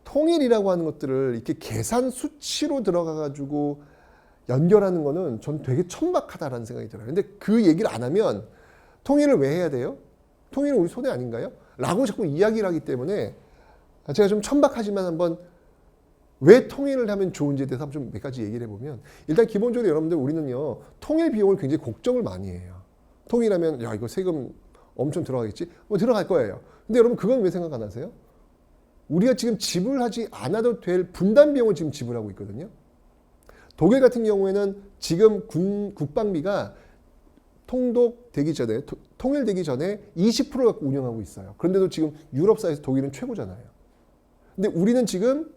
통일이라고 하는 것들을 이렇게 계산 수치로 들어가가지고 연결하는 거는 전 되게 천박하다라는 생각이 들어요. 근데 그 얘기를 안 하면 통일을 왜 해야 돼요? 통일은 우리 손해 아닌가요? 라고 자꾸 이야기를 하기 때문에 제가 좀 천박하지만 한번 왜 통일을 하면 좋은지에 대해서 좀 몇 가지 얘기를 해보면 일단 기본적으로 여러분들 우리는요 통일 비용을 굉장히 걱정을 많이 해요. 통일하면 야 이거 세금 엄청 들어가겠지? 뭐 들어갈 거예요. 근데 여러분 그건 왜 생각 안 하세요? 우리가 지금 지불하지 않아도 될 분담 비용을 지금 지불하고 있거든요. 독일 같은 경우에는 지금 국방비가 통독되기 전에 통일되기 전에 20%를 갖고 운영하고 있어요. 그런데도 지금 유럽 사회에서 독일은 최고잖아요. 근데 우리는 지금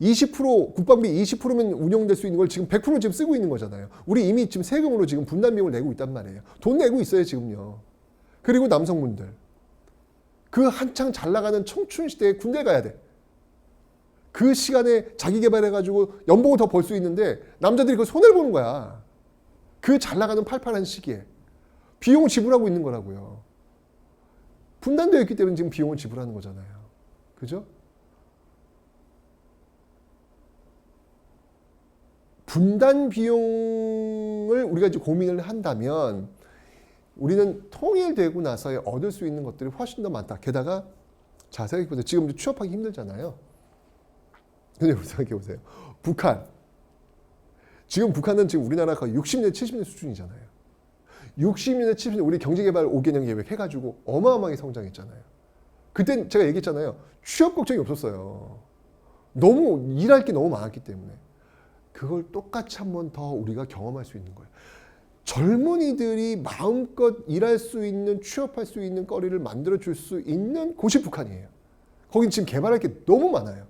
20% 국방비 20%면 운영될 수 있는 걸 지금 100% 지금 쓰고 있는 거잖아요. 우리 이미 지금 세금으로 지금 분담 비용을 내고 있단 말이에요. 돈 내고 있어요 지금요. 그리고 남성분들 그 한창 잘 나가는 청춘 시대에 군대 가야 돼. 그 시간에 자기 개발해가지고 연봉을 더 벌 수 있는데 남자들이 그 손해를 보는 거야. 그 잘 나가는 팔팔한 시기에 비용을 지불하고 있는 거라고요. 분담되어 있기 때문에 지금 비용을 지불하는 거잖아요. 그죠? 분단 비용을 우리가 이제 고민을 한다면 우리는 통일되고 나서 얻을 수 있는 것들이 훨씬 더 많다. 게다가 자 생각해보세요. 지금 취업하기 힘들잖아요. 근데 생각해보세요. 북한. 지금 북한은 지금 우리나라 거의 60년, 70년 수준이잖아요. 60년대, 70년 우리 경제개발 5개년 계획 해가지고 어마어마하게 성장했잖아요. 그땐 제가 얘기했잖아요. 취업 걱정이 없었어요. 너무 일할 게 너무 많았기 때문에. 그걸 똑같이 한 번 더 우리가 경험할 수 있는 거예요. 젊은이들이 마음껏 일할 수 있는, 취업할 수 있는 거리를 만들어줄 수 있는 곳이 북한이에요. 거긴 지금 개발할 게 너무 많아요.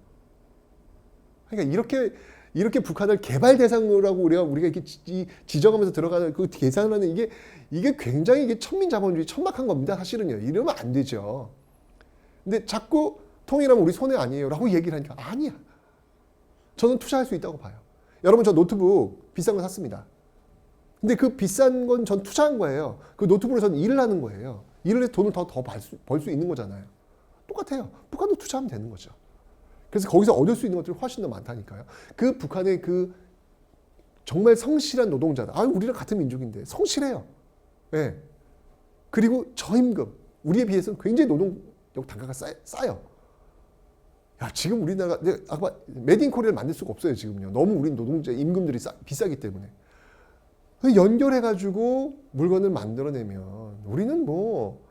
그러니까 이렇게 북한을 개발 대상으로 하고 우리가 이렇게 지정하면서 들어가는 그 계산하는 이게 굉장히 이게 천민자본주의 천막한 겁니다. 사실은요. 이러면 안 되죠. 근데 자꾸 통일하면 우리 손해 아니에요. 라고 얘기를 하니까 아니야. 저는 투자할 수 있다고 봐요. 여러분 저 노트북 비싼 거 샀습니다. 근데 그 비싼 건 전 투자한 거예요. 그 노트북으로 저는 일을 하는 거예요. 일을 해서 돈을 더 벌 수 있는 거잖아요. 똑같아요. 북한도 투자하면 되는 거죠. 그래서 거기서 얻을 수 있는 것들이 훨씬 더 많다니까요. 그 북한의 그 정말 성실한 노동자들. 우리랑 같은 민족인데 성실해요. 네. 그리고 저임금. 우리에 비해서는 굉장히 노동력 단가가 싸요. 야, 지금 우리나라가 아까 메드 인 코리아를 만들 수가 없어요, 지금요. 너무 우리 노동자 임금들이 비싸기 때문에. 연결해가지고 물건을 만들어내면 우리는 뭐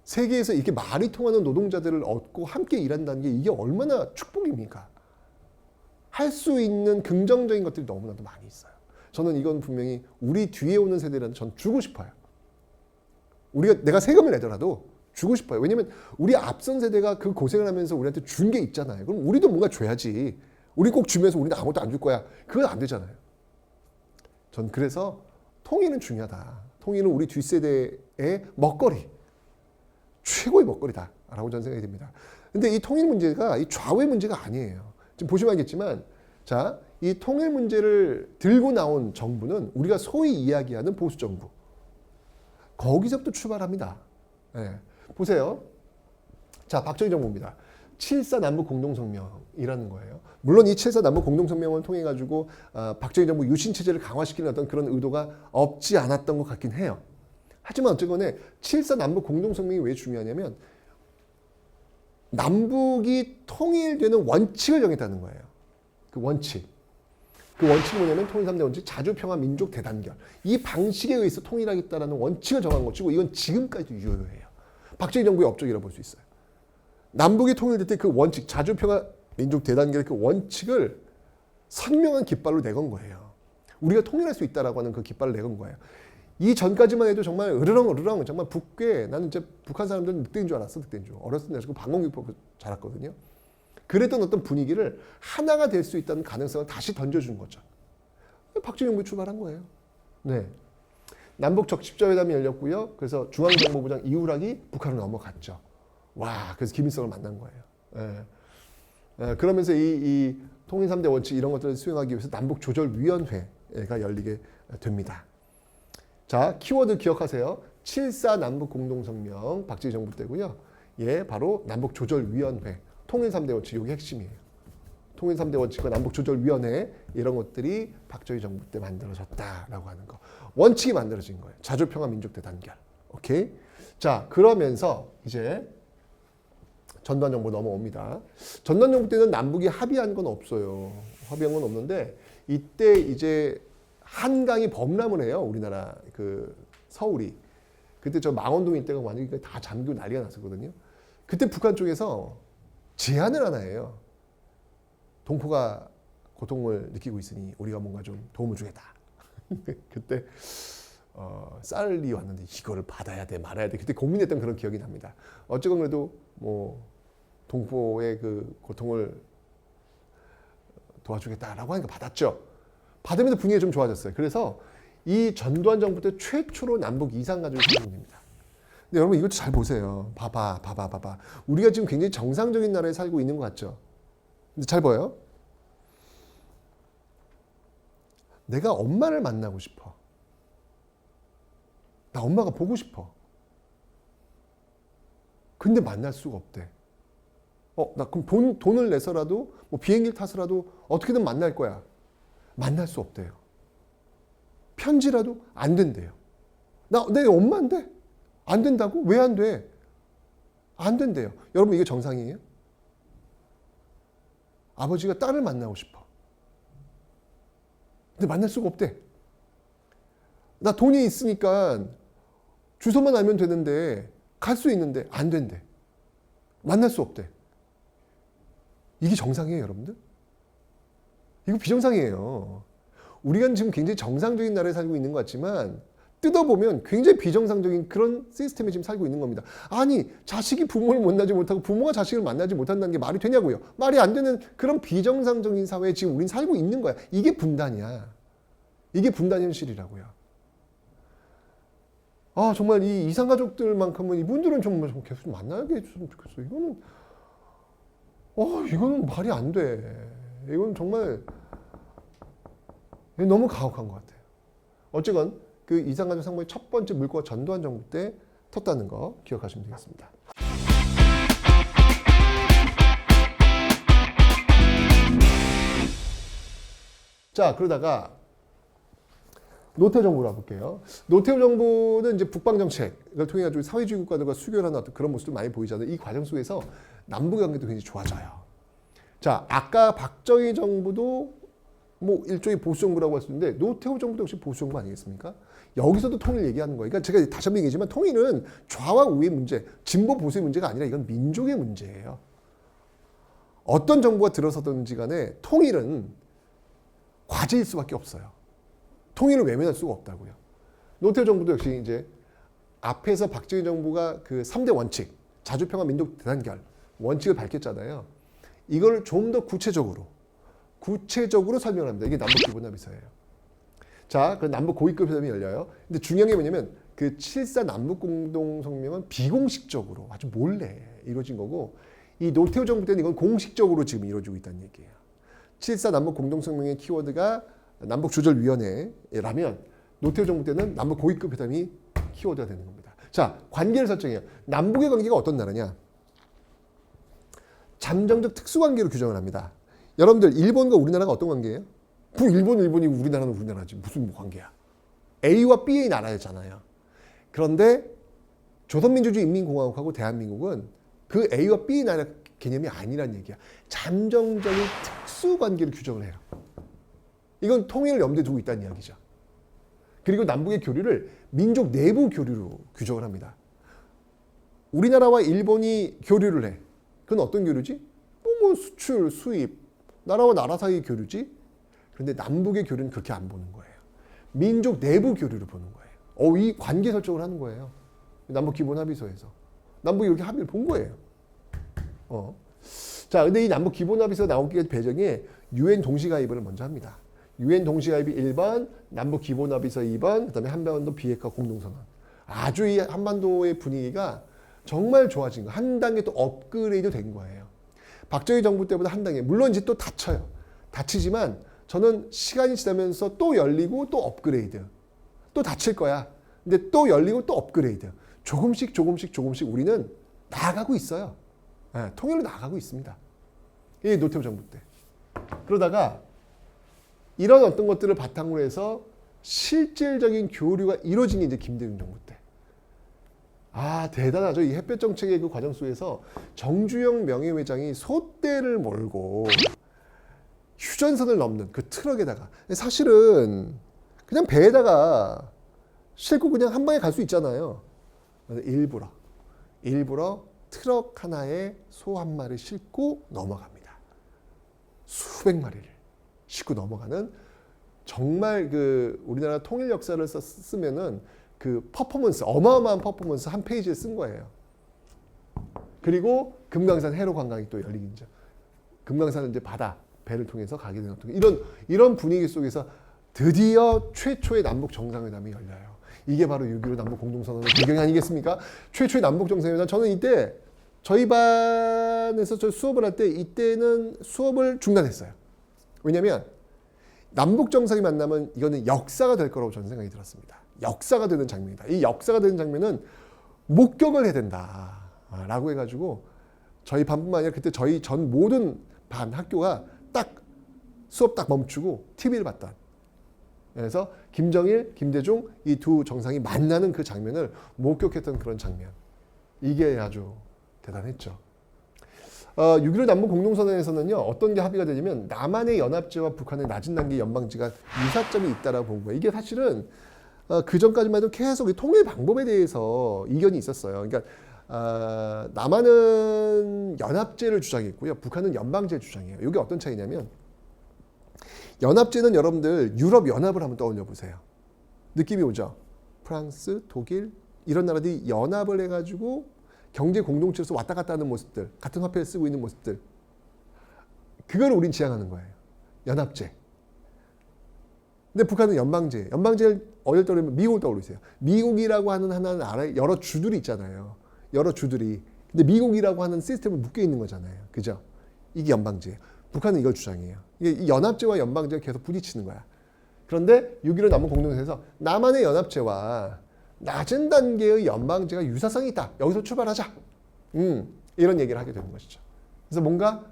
세계에서 이렇게 말이 통하는 노동자들을 얻고 함께 일한다는 게 이게 얼마나 축복입니까? 할 수 있는 긍정적인 것들이 너무나도 많이 있어요. 저는 이건 분명히 우리 뒤에 오는 세대들한테 전 주고 싶어요. 내가 세금을 내더라도 주고 싶어요. 왜냐면 우리 앞선 세대가 그 고생을 하면서 우리한테 준 게 있잖아요. 그럼 우리도 뭔가 줘야지. 우리 꼭 주면서 우리는 아무것도 안 줄 거야. 그건 안 되잖아요. 전 그래서 통일은 중요하다. 통일은 우리 뒷세대의 먹거리. 최고의 먹거리다라고 저는 생각이 듭니다. 근데 이 통일 문제가 이 좌우의 문제가 아니에요. 지금 보시면 알겠지만 자, 이 통일 문제를 들고 나온 정부는 우리가 소위 이야기하는 보수 정부. 거기서부터 출발합니다. 네. 보세요. 자, 박정희 정부입니다. 7.4 남북 공동성명이라는 거예요. 물론 이 7.4 남북 공동성명을 통해 가지고 박정희 정부 유신 체제를 강화시키는 어떤 그런 의도가 없지 않았던 것 같긴 해요. 하지만 어쨌거나 7.4 남북 공동성명이 왜 중요하냐면 남북이 통일되는 원칙을 정했다는 거예요. 그 원칙이 뭐냐면 통일 3대 원칙, 자주평화 민족 대단결. 이 방식에 의해서 통일하겠다는 원칙을 정한 것이고 이건 지금까지도 유효해요. 박정희 정부의 업적이라고 볼 수 있어요. 남북이 통일될 때 그 원칙, 자주평화 민족 대단결 그 원칙을 선명한 깃발로 내건 거예요. 우리가 통일할 수 있다라고 하는 그 깃발을 내건 거예요. 이 전까지만 해도 정말 으르렁 정말 나는 이제 북한 사람들은 늑대인 줄 알았어. 어렸을 때 방공기법 자랐거든요. 그랬던 어떤 분위기를 하나가 될 수 있다는 가능성을 다시 던져준 거죠. 박정희 정부 출발한 거예요. 네. 남북 적십자회담이 열렸고요. 그래서 중앙정보부장 이우락이 북한으로 넘어갔죠. 와, 그래서 김일성을 만난 거예요. 그러면서 이 통일 3대 원칙 이런 것들을 수행하기 위해서 남북조절위원회가 열리게 됩니다. 자, 키워드 기억하세요. 7.4 남북 공동성명 박정희 정부 때고요. 바로 남북조절위원회, 통일 3대 원칙 이게 핵심이에요. 통일 3대 원칙과 남북조절위원회 이런 것들이 박정희 정부 때 만들어졌다라고 하는 거. 원칙이 만들어진 거예요. 자주평화 민족 대단결. 오케이? 자, 그러면서 이제 전두환 정부 넘어옵니다. 전두환 정부 때는 남북이 합의한 건 없어요. 합의한 건 없는데 이때 이제 한강이 범람을 해요. 우리나라 그 서울이. 그때 저 망원동 일대가 완전히 다 잠기고 난리가 났었거든요. 그때 북한 쪽에서 제안을 하나 해요. 동포가 고통을 느끼고 있으니 우리가 뭔가 좀 도움을 주겠다. 그때 쌀이 왔는데 이거를 받아야 돼 말아야 돼 그때 고민했던 그런 기억이 납니다. 어쨌건 그래도 뭐 동포의 그 고통을 도와주겠다라고 하니까 받았죠. 받으면서 분위기가 좀 좋아졌어요. 그래서 이 전두환 정부 때 최초로 남북 이산가족이 생깁니다. 근데 여러분 이것도 잘 보세요. 봐봐. 우리가 지금 굉장히 정상적인 나라에 살고 있는 것 같죠. 근데 잘 보여요. 내가 엄마를 만나고 싶어. 나 엄마가 보고 싶어. 근데 만날 수가 없대. 나 그럼 돈을 내서라도 뭐 비행기를 타서라도 어떻게든 만날 거야. 만날 수 없대요. 편지라도 안 된대요. 내 엄마인데 안 된다고? 왜 안 돼? 안 된대요. 여러분 이게 정상이에요? 아버지가 딸을 만나고 싶어. 근데 만날 수가 없대. 나 돈이 있으니까 주소만 알면 되는데 갈 수 있는데 안 된대. 만날 수 없대. 이게 정상이에요, 여러분들? 이거 비정상이에요. 우리가 지금 굉장히 정상적인 나라에 살고 있는 것 같지만 뜯어보면 굉장히 비정상적인 그런 시스템에 지금 살고 있는 겁니다. 아니, 자식이 부모를 만나지 못하고 부모가 자식을 만나지 못한다는 게 말이 되냐고요. 말이 안 되는 그런 비정상적인 사회에 지금 우린 살고 있는 거야. 이게 분단이야. 이게 분단 현실이라고요. 정말 이 이산가족들만큼은 이분들은 정말 계속 만나게 해줬으면 좋겠어. 이거는 말이 안 돼. 이건 정말 너무 가혹한 것 같아요. 어쨌건 그 이산가족 상봉의 첫 번째 물꼬가 전두환 정부 때 텄다는 거 기억하시면 되겠습니다. 자, 그러다가 노태우 정부로 가볼게요. 노태우 정부는 이제 북방 정책을 통해 가지고 사회주의 국가들과 수교하는 어떤 그런 모습도 많이 보이잖아요. 이 과정 속에서 남북 관계도 굉장히 좋아져요. 자, 아까 박정희 정부도 뭐 일종의 보수 정부라고 할 수 있는데 노태우 정부도 역시 보수 정부 아니겠습니까? 여기서도 통일 얘기하는 거예요. 그러니까 제가 다시 한번 얘기하지만 통일은 좌와 우의 문제, 진보 보수의 문제가 아니라 이건 민족의 문제예요. 어떤 정부가 들어서든지 간에 통일은 과제일 수밖에 없어요. 통일을 외면할 수가 없다고요. 노태우 정부도 역시 이제 앞에서 박정희 정부가 그 3대 원칙, 자주평화 민족 대단결 원칙을 밝혔잖아요. 이걸 좀 더 구체적으로 설명을 합니다. 이게 남북 기본합의서예요. 자, 그 남북 고위급 회담이 열려요. 근데 중요한 게 뭐냐면 그 7.4 남북 공동성명은 비공식적으로 아주 몰래 이루어진 거고 이 노태우 정부 때는 이건 공식적으로 지금 이루어지고 있다는 얘기예요. 7.4 남북 공동성명의 키워드가 남북조절위원회라면 노태우 정부 때는 남북 고위급 회담이 키워드가 되는 겁니다. 자, 관계를 설정해요. 남북의 관계가 어떤 나라냐? 잠정적 특수관계로 규정을 합니다. 여러분들 일본과 우리나라가 어떤 관계예요? 일본이 우리나라는 우리나라지 무슨 관계야? A와 B의 나라였잖아요. 그런데 조선민주주의인민공화국하고 대한민국은 그 A와 B의 나라 개념이 아니란 얘기야. 잠정적인 특수관계를 규정을 해요. 이건 통일을 염두에 두고 있다는 이야기죠. 그리고 남북의 교류를 민족 내부 교류로 규정을 합니다. 우리나라와 일본이 교류를 해. 그건 어떤 교류지? 뭐 수출, 수입, 나라와 나라 사이의 교류지. 그런데 남북의 교류는 그렇게 안 보는 거예요. 민족 내부 교류를 보는 거예요. 이 관계 설정을 하는 거예요. 남북 기본 합의서에서. 남북이 이렇게 합의를 본 거예요. 자, 근데 이 남북 기본 합의서 나오기 배경에 유엔 동시가입을 먼저 합니다. 유엔 동시가입이 1번, 남북 기본 합의서 2번, 그다음에 한반도 비핵화 공동선언. 아주 이 한반도의 분위기가 정말 좋아진 거. 한 단계 또 업그레이드 된 거예요. 박정희 정부 때보다 한 단계. 물론 이제 또 닫혀요. 닫히지만 저는 시간이 지나면서 또 열리고 또 업그레이드. 또 닫힐 거야. 근데 또 열리고 또 업그레이드. 조금씩 우리는 나아가고 있어요. 네, 통일로 나아가고 있습니다. 이게 노태우 정부 때. 그러다가 이런 어떤 것들을 바탕으로 해서 실질적인 교류가 이루어진 게 이제 김대중 정부 때. 대단하죠. 이 햇볕 정책의 그 과정 속에서 정주영 명예회장이 솥대를 몰고 휴전선을 넘는 그 트럭에다가 사실은 그냥 배에다가 싣고 그냥 한 방에 갈 수 있잖아요. 일부러 트럭 하나에 소 한 마리 싣고 넘어갑니다. 수백 마리를 싣고 넘어가는 정말 그 우리나라 통일 역사를 쓰면은 그 퍼포먼스, 어마어마한 퍼포먼스 한 페이지에 쓴 거예요. 그리고 금강산 해로 관광이 또 열리긴 죠. 금강산은 이제 바다 배를 통해서 가게 되는 이런 분위기 속에서 드디어 최초의 남북 정상회담이 열려요. 이게 바로 6.15 남북 공동선언의 배경이 아니겠습니까? 최초의 남북 정상회담. 저는 이때 저희 반에서 저 수업을 할 때 이때는 수업을 중단했어요. 왜냐하면 남북 정상이 만나면 이거는 역사가 될 거라고 저는 생각이 들었습니다. 역사가 되는 장면이다. 이 역사가 되는 장면은 목격을 해야 된다라고 해가지고 저희 반뿐만 아니라 그때 저희 전 모든 반 학교가 딱 수업 딱 멈추고 TV를 봤다. 그래서 김정일, 김대중 이 두 정상이 만나는 그 장면을 목격했던 그런 장면. 이게 아주 대단했죠. 6.15 남북 공동선언에서는요, 어떤 게 합의가 되냐면 남한의 연합제와 북한의 낮은 단계 연방제가 유사점이 있다라고 본 거예요. 이게 사실은 그 전까지만 해도 계속 통일 방법에 대해서 이견이 있었어요. 그러니까 남한은 연합제를 주장했고요, 북한은 연방제를 주장해요. 이게 어떤 차이냐면 연합제는 여러분들 유럽 연합을 한번 떠올려 보세요. 느낌이 오죠? 프랑스, 독일 이런 나라들이 연합을 해가지고 경제 공동체로서 왔다 갔다 하는 모습들, 같은 화폐를 쓰고 있는 모습들, 그걸 우린 지향하는 거예요. 연합제. 근데 북한은 연방제. 연방제를 어딜 떠올리면 미국을 떠올리세요. 미국이라고 하는 하나는 나라에 여러 주들이 있잖아요. 여러 주들이. 근데 미국이라고 하는 시스템을 묶여 있는 거잖아요. 그죠? 이게 연방제예요. 북한은 이걸 주장해요. 이게 연합제와 연방제가 계속 부딪히는 거야. 그런데 6.15 남북 공동선언에서 남한의 연합제와 낮은 단계의 연방제가 유사성이 있다. 여기서 출발하자. 이런 얘기를 하게 되는 것이죠. 그래서 뭔가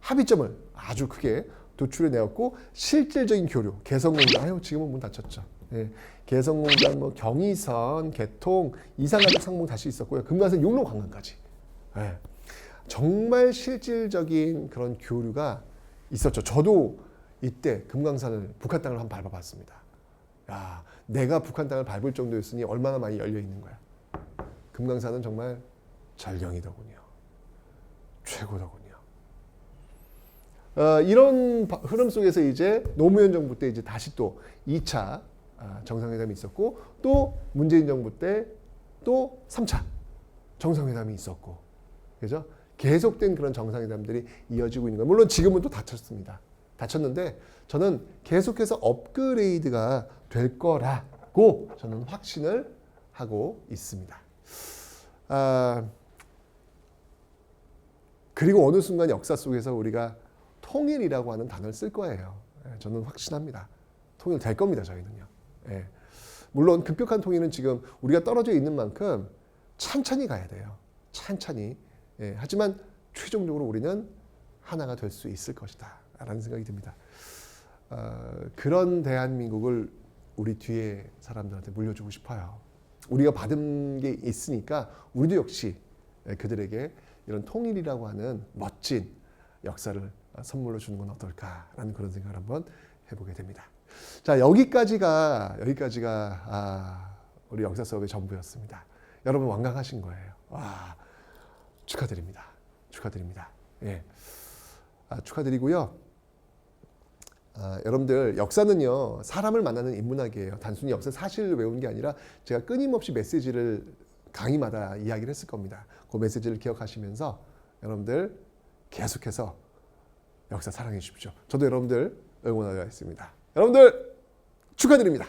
합의점을 아주 크게 도출해내었고 실질적인 교류, 개성공단, 지금은 문 닫혔죠. 예, 개성공단, 뭐 경의선, 개통, 이산가족 상봉 다시 있었고요. 금강산 육로 관광까지. 예, 정말 실질적인 그런 교류가 있었죠. 저도 이때 금강산을 북한 땅을 한번 밟아봤습니다. 야, 내가 북한 땅을 밟을 정도였으니 얼마나 많이 열려 있는 거야. 금강산은 정말 절경이더군요. 최고더군요. 이런 흐름 속에서 이제 노무현 정부 때 이제 다시 또 2차 정상회담이 있었고, 또 문재인 정부 때 또 3차 정상회담이 있었고, 그죠? 계속된 그런 정상회담들이 이어지고 있는 거예요. 물론 지금은 또 닫혔습니다. 닫혔는데 저는 계속해서 업그레이드가 될 거라고 저는 확신을 하고 있습니다. 그리고 어느 순간 역사 속에서 우리가 통일이라고 하는 단어를 쓸 거예요. 저는 확신합니다. 통일될 겁니다, 저희는요. 예. 물론 급격한 통일은 지금 우리가 떨어져 있는 만큼 천천히 가야 돼요. 천천히. 예. 하지만 최종적으로 우리는 하나가 될 수 있을 것이다 라는 생각이 듭니다. 그런 대한민국을 우리 뒤에 사람들한테 물려주고 싶어요. 우리가 받은 게 있으니까 우리도 역시 그들에게 이런 통일이라고 하는 멋진 역사를 선물로 주는 건 어떨까라는 그런 생각을 한번 해보게 됩니다. 자, 여기까지가 우리 역사 수업의 전부였습니다. 여러분 완강하신 거예요. 와, 축하드립니다. 축하드립니다. 예, 축하드리고요. 여러분들 역사는요, 사람을 만나는 인문학이에요. 단순히 역사 사실을 외우는 게 아니라 제가 끊임없이 메시지를 강의마다 이야기를 했을 겁니다. 그 메시지를 기억하시면서 여러분들 계속해서 역사 사랑해 주십시오. 저도 여러분들 응원하겠습니다. 여러분들 축하드립니다.